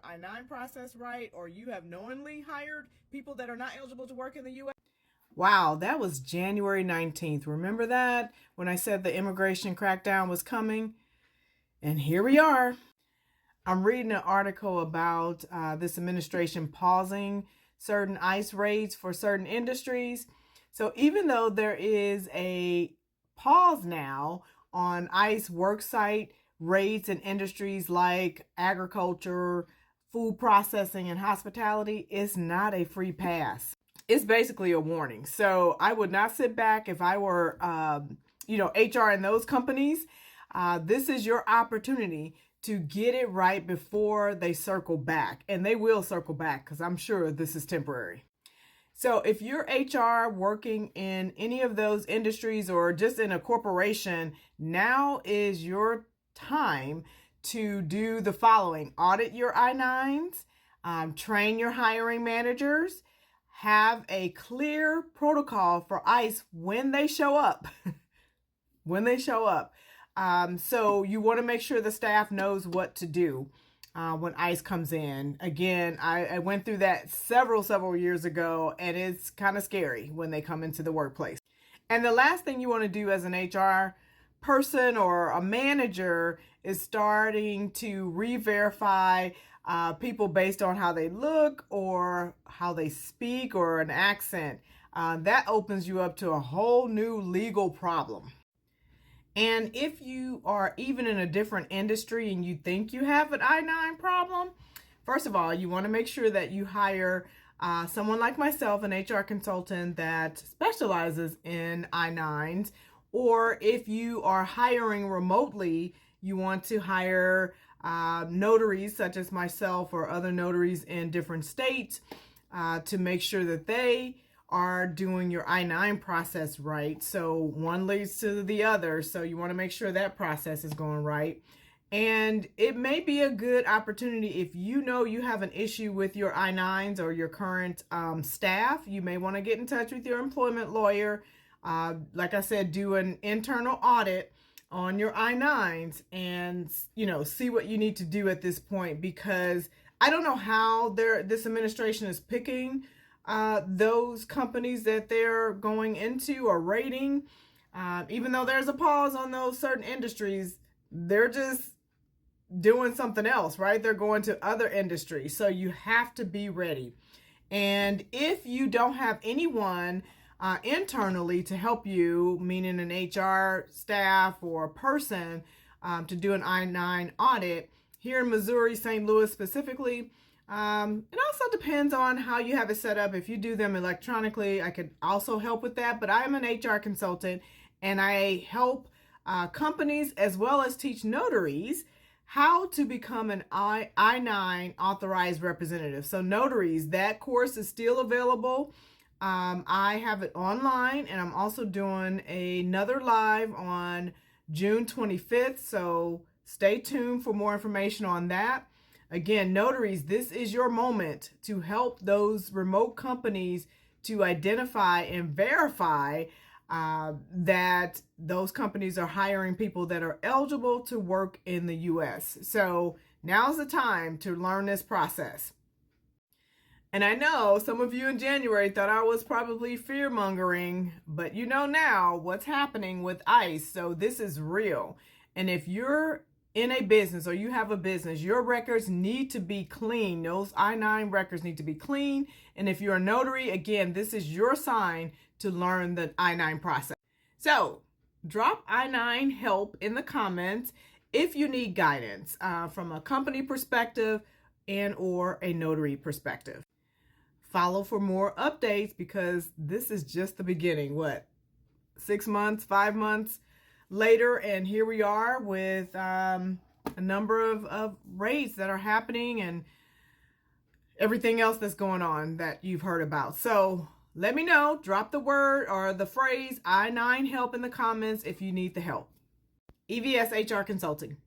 I-9 process right, or you have knowingly hired people that are not eligible to work in the U.S. Wow, that was January 19th. Remember that when I said the immigration crackdown was coming? And here we are. I'm reading an article about this administration pausing certain ICE raids for certain industries. So even though there is a pause now on ICE worksite raids in industries like agriculture, food processing, and hospitality, it's not a free pass. It's basically a warning. So I would not sit back if I were, HR in those companies. This is your opportunity to get it right before they circle back. And they will circle back because I'm sure this is temporary. So if you're HR working in any of those industries or just in a corporation, now is your time to do the following: audit your I-9s, train your hiring managers, have a clear protocol for ICE when they show up. When they show up. So you want to make sure the staff knows what to do when ICE comes in. Again, I went through that several years ago, and it's kind of scary when they come into the workplace. And the last thing you want to do as an HR person or a manager is starting to re-verify people based on how they look or how they speak or an accent. That opens you up to a whole new legal problem. And if you are even in a different industry and you think you have an I-9 problem, first of all, you want to make sure that you hire someone like myself, an HR consultant that specializes in I-9s. Or if you are hiring remotely, you want to hire notaries such as myself or other notaries in different states to make sure that they are doing your I-9 process right. So one leads to the other. So you want to make sure that process is going right. And it may be a good opportunity if you know you have an issue with your I-9s or your current staff. You may want to get in touch with your employment lawyer. Like I said, do an internal audit on your I-9s and, see what you need to do at this point, because I don't know how this administration is picking those companies that they're going into or rating. Even though there's a pause on those certain industries, they're just doing something else, right? They're going to other industries. So you have to be ready. And if you don't have anyone internally to help you, meaning an HR staff or a person to do an I-9 audit, here in Missouri, St. Louis specifically, it also depends on how you have it set up. If you do them electronically, I could also help with that. But I am an HR consultant, and I help companies as well as teach notaries how to become an I-9 Authorized Representative. So notaries, that course is still available. I have it online, and I'm also doing another live on June 25th. So stay tuned for more information on that. Again, notaries, this is your moment to help those remote companies to identify and verify that those companies are hiring people that are eligible to work in the U.S. So now's the time to learn this process. And I know some of you in January thought I was probably fear-mongering, but you know now what's happening with ICE. So this is real. And if you're in a business or you have a business, your records need to be clean. Those I-9 records need to be clean. And if you're a notary, again, this is your sign to learn the I-9 process. So drop I-9 help in the comments if you need guidance from a company perspective and or a notary perspective. Follow for more updates, because this is just the beginning. 6 months, 5 months later, and here we are with a number of raids that are happening and everything else that's going on that you've heard about. So let me know, drop the word or the phrase I-9 help in the comments if you need the help. EVS HR Consulting.